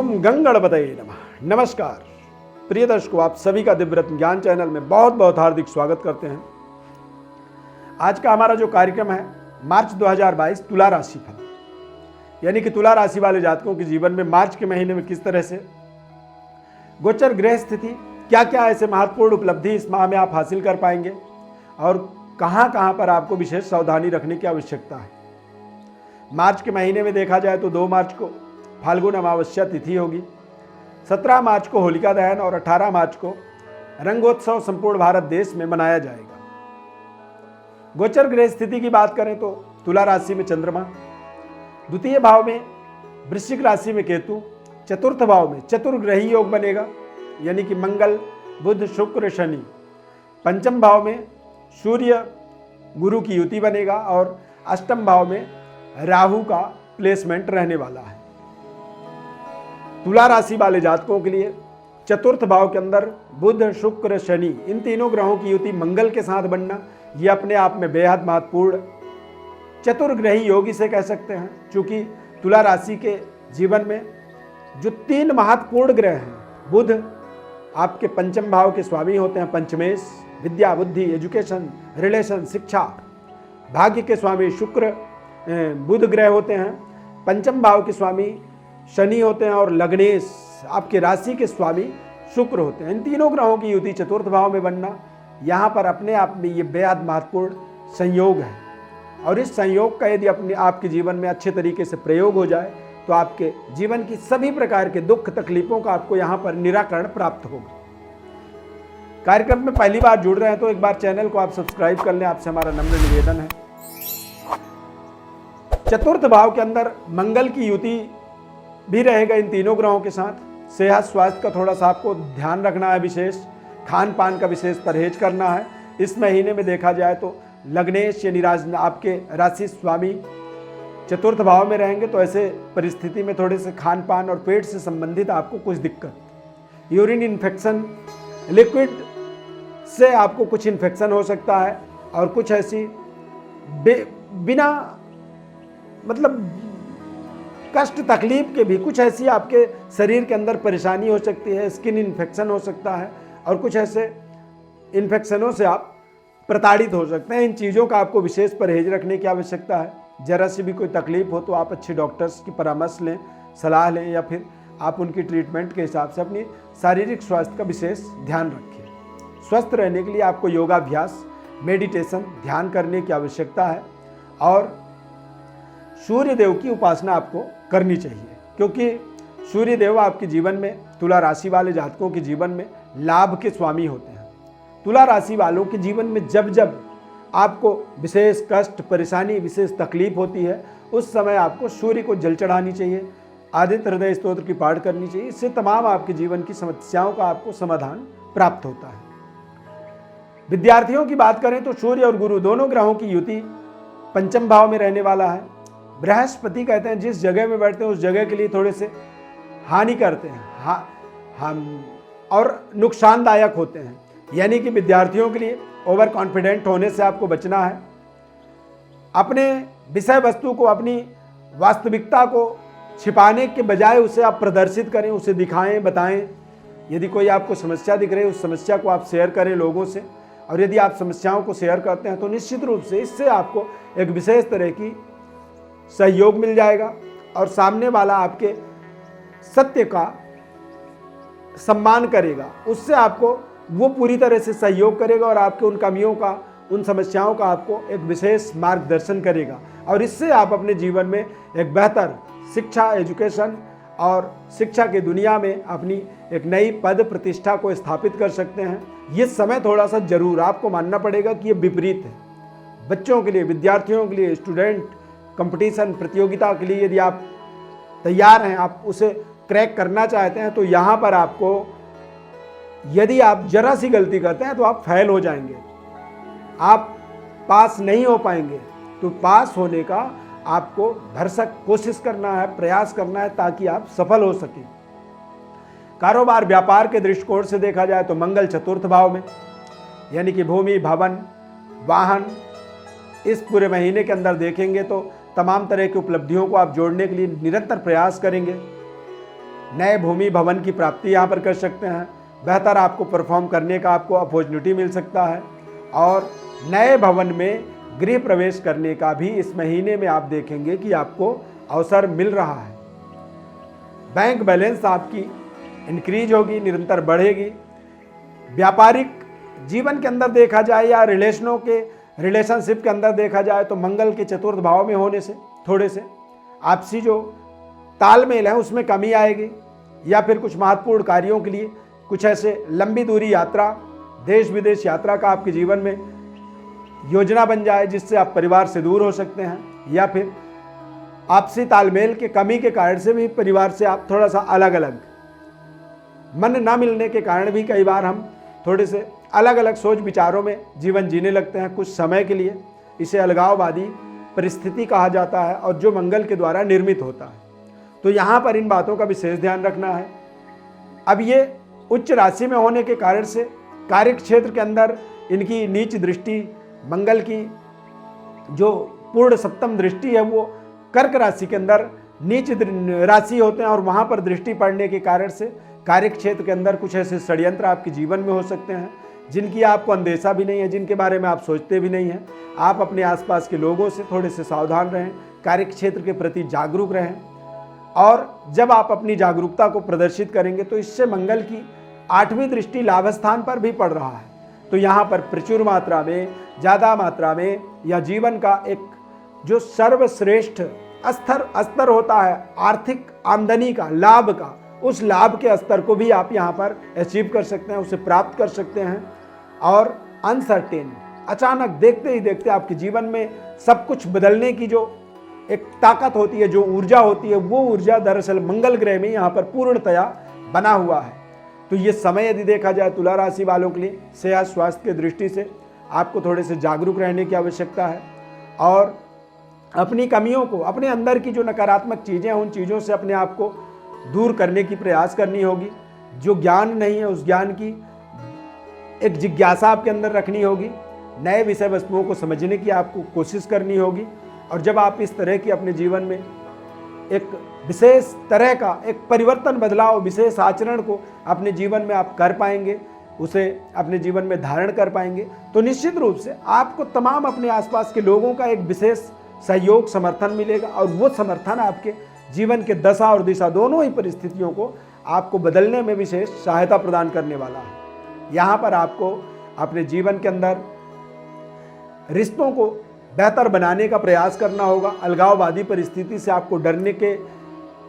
ओम गंगणपतये नमः। नमस्कार प्रिय दर्शकों, आप सभी का दिव्यरत्न ज्ञान चैनल में बहुत बहुत हार्दिक स्वागत करते हैं। आज का हमारा जो कार्यक्रम है मार्च 2022 तुला राशि फल, यानी कि तुला राशि वाले जातकों के जीवन में मार्च के महीने में किस तरह से गोचर ग्रह स्थिति, क्या क्या ऐसे महत्वपूर्ण उपलब्धि इस माह में आप हासिल कर पाएंगे और कहां कहां पर आपको विशेष सावधानी रखने की आवश्यकता है। मार्च के महीने में देखा जाए तो 2 मार्च को फाल्गुन अमावस्या तिथि होगी, 17 मार्च को होलिका दहन और 18 मार्च को रंगोत्सव संपूर्ण भारत देश में मनाया जाएगा। गोचर ग्रह स्थिति की बात करें तो तुला राशि में चंद्रमा, द्वितीय भाव में वृश्चिक राशि में केतु, चतुर्थ भाव में चतुर्ग्रही योग बनेगा, यानी कि मंगल बुध शुक्र शनि, पंचम भाव में सूर्य गुरु की युति बनेगा और अष्टम भाव में राहु का प्लेसमेंट रहने वाला है। तुला राशि वाले जातकों के लिए चतुर्थ भाव के अंदर बुध शुक्र शनि, इन तीनों ग्रहों की युति मंगल के साथ बनना, यह अपने आप में बेहद महत्वपूर्ण चतुर्ग्रही योग इसे कह सकते हैं। क्योंकि तुला राशि के जीवन में जो 3 महत्वपूर्ण ग्रह हैं, बुध आपके पंचम भाव के स्वामी होते हैं, पंचमेश विद्या बुद्धि एजुकेशन रिलेशन शिक्षा, भाग्य के स्वामी शुक्र बुध ग्रह होते हैं, पंचम भाव के स्वामी शनि होते हैं और लग्नेश आपके राशि के स्वामी शुक्र होते हैं। इन तीनों ग्रहों की युति चतुर्थ भाव में बनना यहाँ पर अपने आप में ये बेहद महत्वपूर्ण संयोग है और इस संयोग का यदि अपने आपके जीवन में अच्छे तरीके से प्रयोग हो जाए तो आपके जीवन की सभी प्रकार के दुख तकलीफों का आपको यहाँ पर निराकरण प्राप्त होगा। कार्यक्रम में पहली बार जुड़ रहे हैं तो एक बार चैनल को आप सब्सक्राइब कर लें, आपसे हमारा नम्र निवेदन है। चतुर्थ भाव के अंदर मंगल की युति भी रहेगा इन तीनों ग्रहों के साथ। सेहत स्वास्थ्य का थोड़ा सा आपको ध्यान रखना है, विशेष खान पान का विशेष परहेज करना है। इस महीने में देखा जाए तो लग्नेश यानी आपके राशि स्वामी चतुर्थ भाव में रहेंगे, तो ऐसे परिस्थिति में थोड़े से खान पान और पेट से संबंधित आपको कुछ दिक्कत, यूरिन इन्फेक्शन, लिक्विड से आपको कुछ इन्फेक्शन हो सकता है और कुछ ऐसी बिना मतलब कष्ट तकलीफ के भी कुछ ऐसी आपके शरीर के अंदर परेशानी हो सकती है, स्किन इन्फेक्शन हो सकता है और कुछ ऐसे इन्फेक्शनों से आप प्रताड़ित हो सकते हैं। इन चीज़ों का आपको विशेष परहेज रखने की आवश्यकता है। जरा सी भी कोई तकलीफ हो तो आप अच्छे डॉक्टर्स की परामर्श लें, सलाह लें या फिर आप उनकी ट्रीटमेंट के हिसाब से अपनी शारीरिक स्वास्थ्य का विशेष ध्यान रखें। स्वस्थ रहने के लिए आपको योगाभ्यास, मेडिटेशन, ध्यान करने की आवश्यकता है और सूर्य देव की उपासना आपको करनी चाहिए, क्योंकि सूर्य देव आपके जीवन में तुला राशि वाले जातकों के जीवन में लाभ के स्वामी होते हैं। तुला राशि वालों के जीवन में जब जब आपको विशेष कष्ट परेशानी विशेष तकलीफ होती है उस समय आपको सूर्य को जल चढ़ानी चाहिए, आदित्य हृदय स्तोत्र की पाठ करनी चाहिए। इससे तमाम आपके जीवन की समस्याओं का आपको समाधान प्राप्त होता है। विद्यार्थियों की बात करें तो सूर्य और गुरु दोनों ग्रहों की युति पंचम भाव में रहने वाला है। बृहस्पति कहते हैं जिस जगह में बैठते हैं उस जगह के लिए थोड़े से हानि करते हैं, हम और नुकसानदायक होते हैं, यानी कि विद्यार्थियों के लिए ओवर कॉन्फिडेंट होने से आपको बचना है। अपने विषय वस्तु को, अपनी वास्तविकता को छिपाने के बजाय उसे आप प्रदर्शित करें, उसे दिखाएं, बताएं। यदि कोई आपको समस्या दिख रही है उस समस्या को आप शेयर करें लोगों से, और यदि आप समस्याओं को शेयर करते हैं तो निश्चित रूप से इससे आपको एक विशेष तरह की सहयोग मिल जाएगा और सामने वाला आपके सत्य का सम्मान करेगा, उससे आपको वो पूरी तरह से सहयोग करेगा और आपके उन कमियों का, उन समस्याओं का आपको एक विशेष मार्गदर्शन करेगा और इससे आप अपने जीवन में एक बेहतर शिक्षा, एजुकेशन और शिक्षा की दुनिया में अपनी एक नई पद प्रतिष्ठा को स्थापित कर सकते हैं। ये समय थोड़ा सा जरूर आपको मानना पड़ेगा कि ये विपरीत है। बच्चों के लिए, विद्यार्थियों के लिए, स्टूडेंट कंपटीशन प्रतियोगिता के लिए यदि आप तैयार हैं, आप उसे क्रैक करना चाहते हैं, तो यहाँ पर आपको यदि आप जरा सी गलती करते हैं तो आप फेल हो जाएंगे, आप पास नहीं हो पाएंगे। तो पास होने का आपको भरसक कोशिश करना है, प्रयास करना है ताकि आप सफल हो सकें। कारोबार व्यापार के दृष्टिकोण से देखा जाए तो मंगल चतुर्थ भाव में, यानी कि भूमि भवन वाहन, इस पूरे महीने के अंदर देखेंगे तो तमाम तरह की उपलब्धियों को आप जोड़ने के लिए निरंतर प्रयास करेंगे। नए भूमि भवन की प्राप्ति यहाँ पर कर सकते हैं। बेहतर आपको परफॉर्म करने का आपको अपॉर्चुनिटी मिल सकता है और नए भवन में गृह प्रवेश करने का भी इस महीने में आप देखेंगे कि आपको अवसर मिल रहा है। बैंक बैलेंस आपकी इंक्रीज होगी, निरंतर बढ़ेगी। व्यापारिक जीवन के अंदर देखा जाए या रिलेशनशिप के अंदर देखा जाए तो मंगल के चतुर्थ भाव में होने से थोड़े से आपसी जो तालमेल है उसमें कमी आएगी, या फिर कुछ महत्वपूर्ण कार्यों के लिए कुछ ऐसे लंबी दूरी यात्रा, देश विदेश यात्रा का आपके जीवन में योजना बन जाए जिससे आप परिवार से दूर हो सकते हैं, या फिर आपसी तालमेल के कमी के कारण से भी परिवार से आप थोड़ा सा अलग अलग, मन ना मिलने के कारण भी कई बार हम थोड़े से अलग अलग सोच विचारों में जीवन जीने लगते हैं कुछ समय के लिए। इसे अलगाववादी परिस्थिति कहा जाता है और जो मंगल के द्वारा निर्मित होता है। तो यहाँ पर इन बातों का विशेष ध्यान रखना है। अब ये उच्च राशि में होने के कारण से कार्य क्षेत्र के अंदर इनकी नीच दृष्टि, मंगल की जो पूर्ण सप्तम दृष्टि है वो कर्क राशि के अंदर नीच राशि होते हैं और वहाँ पर दृष्टि पड़ने के कारण से कार्य क्षेत्र के अंदर कुछ ऐसे षड्यंत्र आपके जीवन में हो सकते हैं जिनकी आपको अंदेशा भी नहीं है, जिनके बारे में आप सोचते भी नहीं हैं। आप अपने आसपास के लोगों से थोड़े से सावधान रहें, कार्य क्षेत्र के प्रति जागरूक रहें, और जब आप अपनी जागरूकता को प्रदर्शित करेंगे तो इससे मंगल की 8वीं दृष्टि लाभ स्थान पर भी पड़ रहा है। तो यहाँ पर प्रचुर मात्रा में, ज़्यादा मात्रा में या जीवन का एक जो सर्वश्रेष्ठ स्तर होता है आर्थिक आमदनी का, लाभ का, उस लाभ के स्तर को भी आप यहाँ पर अचीव कर सकते हैं, उसे प्राप्त कर सकते हैं। और अनसर्टेन, अचानक देखते ही देखते आपके जीवन में सब कुछ बदलने की जो एक ताकत होती है, जो ऊर्जा होती है, वो ऊर्जा दरअसल मंगल ग्रह में यहाँ पर पूर्णतया बना हुआ है। तो ये समय यदि देखा जाए तुला राशि वालों के लिए सेहत स्वास्थ्य की दृष्टि से आपको थोड़े से जागरूक रहने की आवश्यकता है और अपनी कमियों को, अपने अंदर की जो नकारात्मक चीज़ें हैं उन चीज़ों से अपने आप को दूर करने की प्रयास करनी होगी। जो ज्ञान नहीं है उस ज्ञान की एक जिज्ञासा आपके अंदर रखनी होगी। नए विषय वस्तुओं को समझने की आपको कोशिश करनी होगी। और जब आप इस तरह की अपने जीवन में एक विशेष तरह का एक परिवर्तन, बदलाव, विशेष आचरण को अपने जीवन में आप कर पाएंगे, उसे अपने जीवन में धारण कर पाएंगे, तो निश्चित रूप से आपको तमाम अपने आसपास के लोगों का एक विशेष सहयोग, समर्थन मिलेगा और वो समर्थन आपके जीवन के दशा और दिशा दोनों ही परिस्थितियों को आपको बदलने में विशेष सहायता प्रदान करने वाला है। यहाँ पर आपको अपने जीवन के अंदर रिश्तों को बेहतर बनाने का प्रयास करना होगा। अलगाववादी परिस्थिति से आपको डरने के,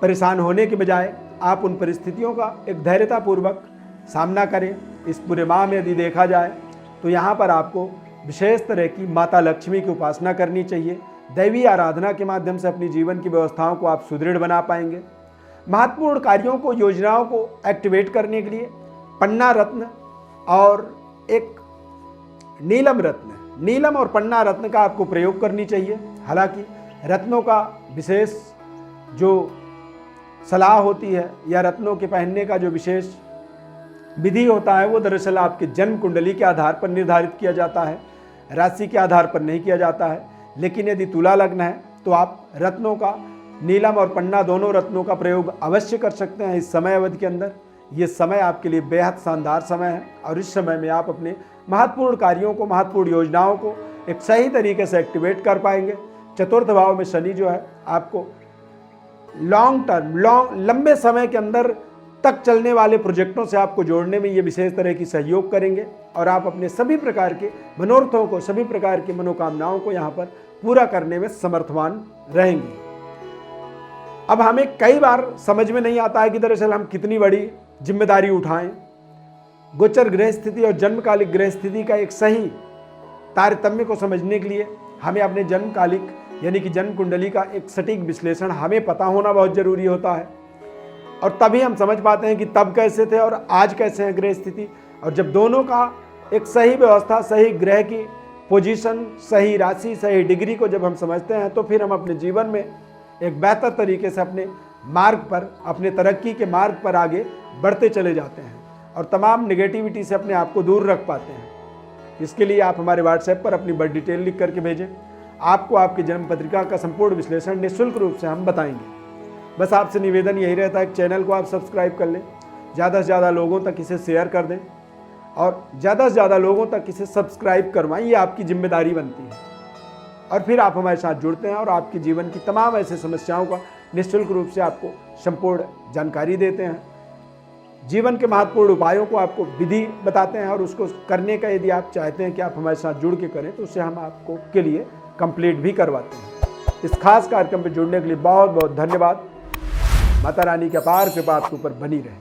परेशान होने के बजाय आप उन परिस्थितियों का एक धैर्यतापूर्वक सामना करें। इस पूरे माह में यदि देखा जाए तो यहाँ पर आपको विशेष तरह की माता लक्ष्मी की उपासना करनी चाहिए। दैवी आराधना के माध्यम से अपनी जीवन की व्यवस्थाओं को आप सुदृढ़ बना पाएंगे। महत्वपूर्ण कार्यों को, योजनाओं को एक्टिवेट करने के लिए पन्ना रत्न और एक नीलम रत्न, नीलम और पन्ना रत्न का आपको प्रयोग करनी चाहिए। हालांकि रत्नों का विशेष जो सलाह होती है या रत्नों के पहनने का जो विशेष विधि होता है वो दरअसल आपके जन्म कुंडली के आधार पर निर्धारित किया जाता है, राशि के आधार पर नहीं किया जाता है। लेकिन यदि तुला लग्न है तो आप रत्नों का, नीलम और पन्ना दोनों रत्नों का प्रयोग अवश्य कर सकते हैं इस समय अवधि के अंदर। ये समय आपके लिए बेहद शानदार समय है और इस समय में आप अपने महत्वपूर्ण कार्यों को, महत्वपूर्ण योजनाओं को एक सही तरीके से एक्टिवेट कर पाएंगे। चतुर्थ भाव में शनि जो है आपको लंबे समय के अंदर तक चलने वाले प्रोजेक्टों से आपको जोड़ने में ये विशेष तरह की सहयोग करेंगे और आप अपने सभी प्रकार के मनोरथों को, सभी प्रकार की मनोकामनाओं को यहाँ पर पूरा करने में समर्थवान रहेंगे। अब हमें कई बार समझ में नहीं आता है कि दरअसल हम कितनी बड़ी जिम्मेदारी उठाएं। गोचर ग्रह स्थिति और जन्मकालिक ग्रह स्थिति का एक सही तारतम्य को समझने के लिए हमें अपने जन्मकालिक यानी कि जन्म कुंडली का एक सटीक विश्लेषण हमें पता होना बहुत जरूरी होता है और तभी हम समझ पाते हैं कि तब कैसे थे और आज कैसे हैं ग्रह स्थिति। और जब दोनों का एक सही व्यवस्था, सही ग्रह की पोजीशन, सही राशि, सही डिग्री को जब हम समझते हैं तो फिर हम अपने जीवन में एक बेहतर तरीके से अपने मार्ग पर, अपने तरक्की के मार्ग पर आगे बढ़ते चले जाते हैं और तमाम नेगेटिविटी से अपने आप को दूर रख पाते हैं। इसके लिए आप हमारे व्हाट्सएप पर अपनी बर्थ डिटेल लिख करके भेजें। आपको आपकी जन्म पत्रिका का संपूर्ण विश्लेषण निःशुल्क रूप से हम बताएंगे। बस आपसे निवेदन यही रहता है कि चैनल को आप सब्सक्राइब कर लें, ज़्यादा से ज़्यादा लोगों तक इसे शेयर कर दें और ज़्यादा से ज़्यादा लोगों तक इसे सब्सक्राइब करवाएं। ये आपकी जिम्मेदारी बनती है। और फिर आप हमारे साथ जुड़ते हैं और आपके जीवन की तमाम ऐसे समस्याओं का निःशुल्क रूप से आपको संपूर्ण जानकारी देते हैं। जीवन के महत्वपूर्ण उपायों को आपको विधि बताते हैं और उसको करने का यदि आप चाहते हैं कि आप हमारे साथ जुड़ के करें तो उसे हम आपको के लिए कंप्लीट भी करवाते हैं। इस खास कार्यक्रम में जुड़ने के लिए बहुत बहुत धन्यवाद। माता रानी की अपार कृपा आपके ऊपर बनी रहे।